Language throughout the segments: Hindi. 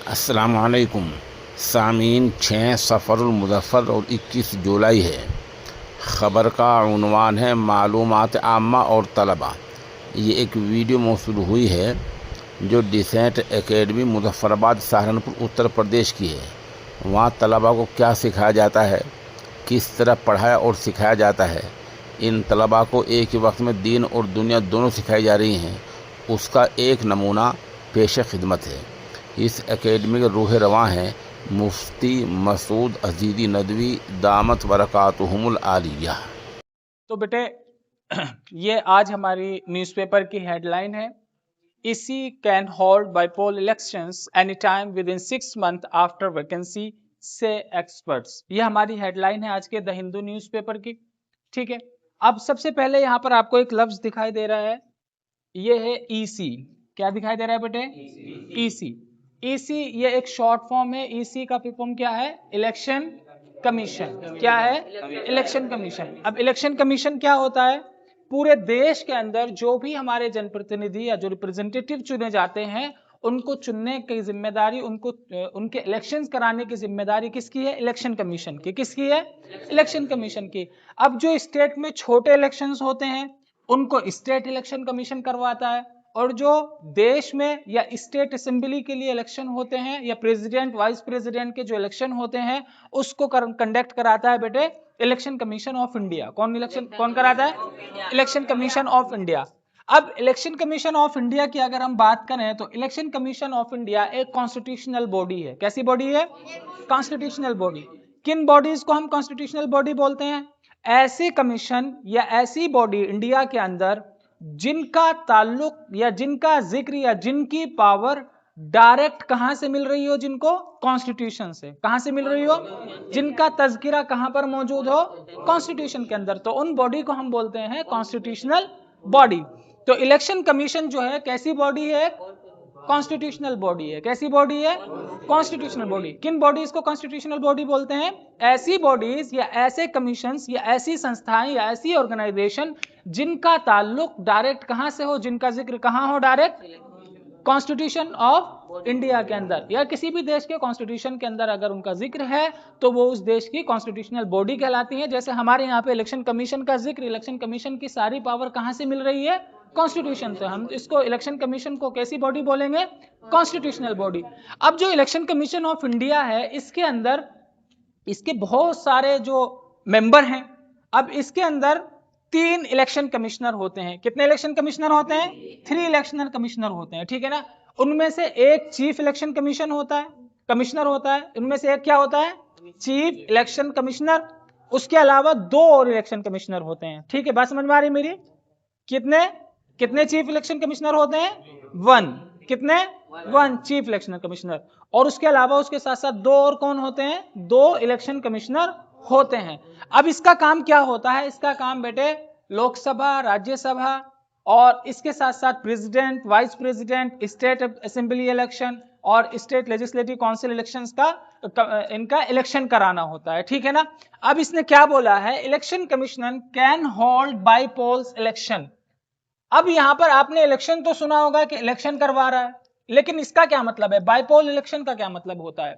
अस्सलाम वालेकुम सामीन। 6 सफ़रुल मुज़फ़्फ़र और 21 जुलाई है। ख़बर का उन्वान है मालूमात आम्मा और तलबा। ये एक वीडियो मौसूल हुई है जो डिसेंट एकेडमी मुज़फ़्फ़राबाद सहारनपुर उत्तर प्रदेश की है। वहाँ तलबा को क्या सिखाया जाता है, किस तरह पढ़ाया और सिखाया जाता है, इन तलबा को एक ही वक्त में दीन और दुनिया दोनों सिखाई जा रही हैं, उसका एक नमूना पेश खिदमत है। इस एकेडमी के रूह रवां हैं मुफ्ती मसूद अजीज़ी नदवी दामत बरकातुहुमुल आलिया। तो बेटे ये आज हमारी न्यूज़पेपर की हेडलाइन है, इसी can hold bipole elections any time with in 6 month after vacancy से एक्सपर्ट्स। ये हमारी हेडलाइन है आज के द हिंदू न्यूज़पेपर की। ठीक है, अब सबसे पहले यहाँ पर आपको एक लफ्ज दिखाई दे रहा है, ये है ईसी। क्या दिखाई दे रहा है बेटे? ईसी। ईसी ये एक शॉर्ट फॉर्म है। ईसी का फुल फॉर्म क्या है? Election commission. क्या है? Election commission. अब इलेक्शन कमीशन क्या होता है? पूरे देश के अंदर जो भी हमारे जनप्रतिनिधि या जो रिप्रेजेंटेटिव चुने जाते हैं, उनको चुनने की जिम्मेदारी, उनको उनके इलेक्शंस कराने की जिम्मेदारी किसकी है? इलेक्शन कमीशन की। किसकी है? इलेक्शन कमीशन की। अब जो स्टेट में छोटे इलेक्शंस होते हैं उनको स्टेट इलेक्शन कमीशन करवाता है, और जो देश में या स्टेट असेंबली के लिए इलेक्शन होते हैं या प्रेसिडेंट वाइस प्रेसिडेंट के जो इलेक्शन होते हैं उसको कंडक्ट कराता है बेटे इलेक्शन कमीशन ऑफ इंडिया। कौन कराता है? Election commission of India. अब इलेक्शन कमीशन ऑफ इंडिया की अगर हम बात करें तो इलेक्शन कमीशन ऑफ इंडिया एक कॉन्स्टिट्यूशनल बॉडी है। कैसी बॉडी है? Constitutional body. किन बॉडीज को हम कॉन्स्टिट्यूशनल बॉडी बोलते हैं? ऐसे कमीशन या ऐसी बॉडी इंडिया के अंदर जिनका ताल्लुक या जिनका जिक्र या जिनकी पावर डायरेक्ट कहां से मिल रही हो? जिनको कॉन्स्टिट्यूशन से। कहां से मिल रही हो? जिनका तज़किरा कहां पर मौजूद हो? कॉन्स्टिट्यूशन के अंदर। तो उन बॉडी को हम बोलते हैं कॉन्स्टिट्यूशनल बॉडी। तो इलेक्शन कमीशन जो है कैसी बॉडी है? कॉन्स्टिट्यूशनल बॉडी है। कैसी बॉडी है? Constitutional body. किन बॉडीज को कॉन्स्टिट्यूशनल बॉडी बोलते हैं? ऐसी बॉडीज या ऐसे कमीशंस या ऐसी संस्थाएं या ऐसी ऑर्गेनाइजेशन जिनका ताल्लुक डायरेक्ट कहां से हो, जिनका जिक्र कहां हो? डायरेक्ट कॉन्स्टिट्यूशन ऑफ इंडिया के अंदर या किसी भी देश के कॉन्स्टिट्यूशन के अंदर अगर उनका जिक्र है तो वो उस देश की कॉन्स्टिट्यूशनल बॉडी कहलाती है। जैसे हमारे यहाँ पे इलेक्शन कमीशन का जिक्र, इलेक्शन कमीशन की सारी पावर कहां से मिल रही है? कॉन्स्टिट्यूशन से। हम इसको इलेक्शन कमीशन को कैसी बॉडी बोलेंगे? Constitutional body. अब जो इलेक्शन कमीशन ऑफ इंडिया है इसके अंदर इसके बहुत सारे जो मेंबर हैं। अब इसके अंदर 3 इलेक्शन कमिश्नर होते हैं। कितने इलेक्शन कमिश्नर होते हैं? 3 इलेक्शन कमिश्नर होते हैं। ठीक है ना। उनमें से एक चीफ इलेक्शन कमीशन होता है, कमिश्नर होता है। उनमें से एक क्या होता है? Chief election commissioner. उसके अलावा 2 और इलेक्शन कमिश्नर होते हैं। ठीक है, बात समझ में आ रही मेरी? कितने कितने चीफ इलेक्शन कमिश्नर होते हैं? 1। कितने? 1 चीफ इलेक्शन कमिश्नर। और उसके अलावा उसके साथ साथ 2 और कौन होते हैं? 2 इलेक्शन कमिश्नर होते हैं। अब इसका काम क्या होता है? इसका काम बेटे लोकसभा, राज्यसभा और इसके साथ साथ president, vice president, state assembly election और स्टेट लेजिस्लेटिव काउंसिल इलेक्शंस का इनका इलेक्शन कराना होता है। ठीक है ना। अब इसने क्या बोला है? Election commission can hold by polls election. अब यहां पर आपने इलेक्शन तो सुना होगा कि इलेक्शन करवा रहा है, लेकिन इसका क्या मतलब है? बाइपोल इलेक्शन का क्या मतलब होता है?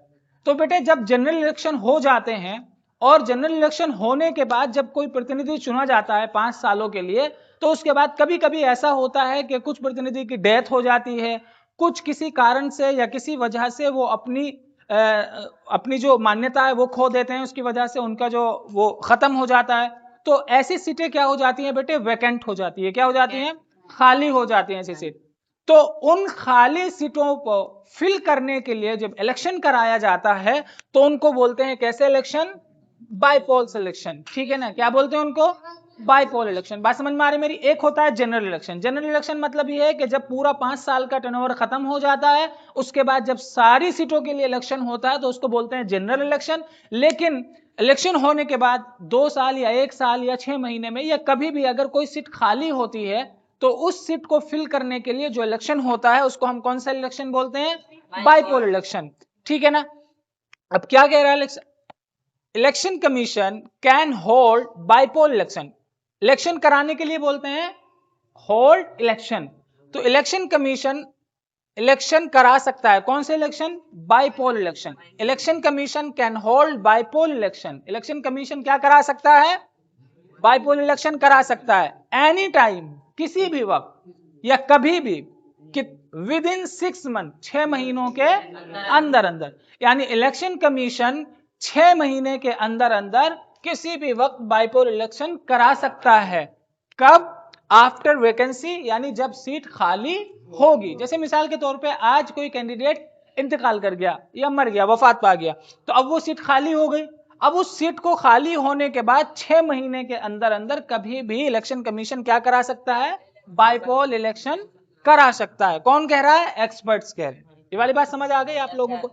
तो बेटे जब जनरल इलेक्शन हो जाते हैं और जनरल इलेक्शन होने के बाद जब कोई प्रतिनिधि चुना जाता है 5 सालों के लिए, तो उसके बाद कभी कभी ऐसा होता है कि कुछ प्रतिनिधि की डेथ हो जाती है, कुछ किसी कारण से या किसी वजह से वो अपनी जो मान्यता है वो खो देते हैं, उसकी वजह से उनका जो वो खत्म हो जाता है। तो ऐसी सीटें क्या हो जाती हैं बेटे? वैकेंट हो जाती है। क्या हो जाती हैं? खाली हो जाती हैं ऐसी सीट। तो उन खाली सीटों को फिल करने के लिए जब इलेक्शन कराया जाता है तो उनको बोलते हैं कैसे इलेक्शन? Bypoll election. ठीक है ना। क्या बोलते हैं उनको? Bypoll election. बात समझ में आ रही मेरी? एक होता है जनरल इलेक्शन। जनरल इलेक्शन मतलब ये है कि जब पूरा 5 साल का टर्नओवर खत्म हो जाता है, उसके बाद जब सारी सीटों के लिए इलेक्शन होता है तो उसको बोलते हैं जनरल इलेक्शन। लेकिन इलेक्शन होने के बाद 2 साल या 1 साल या 6 महीने में या कभी भी अगर कोई सीट खाली होती है तो उस सीट को फिल करने के लिए जो इलेक्शन होता है उसको हम कौन सा इलेक्शन बोलते हैं? Bypoll election. ठीक है ना। अब क्या कह रहा है election commission can hold bypoll election. Election कराने के लिए बोलते हैं होल्ड इलेक्शन। तो इलेक्शन कमीशन इलेक्शन करा सकता है। कौन से election? Bypoll election. Election commission can hold bypoll election. Election commission क्या करा सकता है? बाईपोल इलेक्शन करा सकता है एनी टाइम, किसी भी वक्त या कभी भी, विद इन 6 मंथ, 6 महीनों के अंदर अंदर। यानी इलेक्शन कमीशन 6 महीने के अंदर अंदर किसी भी वक्त बाईपोल इलेक्शन करा सकता है। कब? आफ्टर वैकेंसी, यानी जब सीट खाली होगी। जैसे मिसाल के तौर पे आज कोई कैंडिडेट इंतकाल कर गया या मर गया, वफात पा गया, तो अब वो सीट खाली हो गई। अब उस सीट को खाली होने के बाद 6 महीने के अंदर अंदर कभी भी इलेक्शन कमीशन क्या करा सकता है? बाईपोल इलेक्शन करा सकता है। कौन कह रहा है? एक्सपर्ट्स कह रहे हैं। ये वाली बात समझ आ गई आप लोगों को?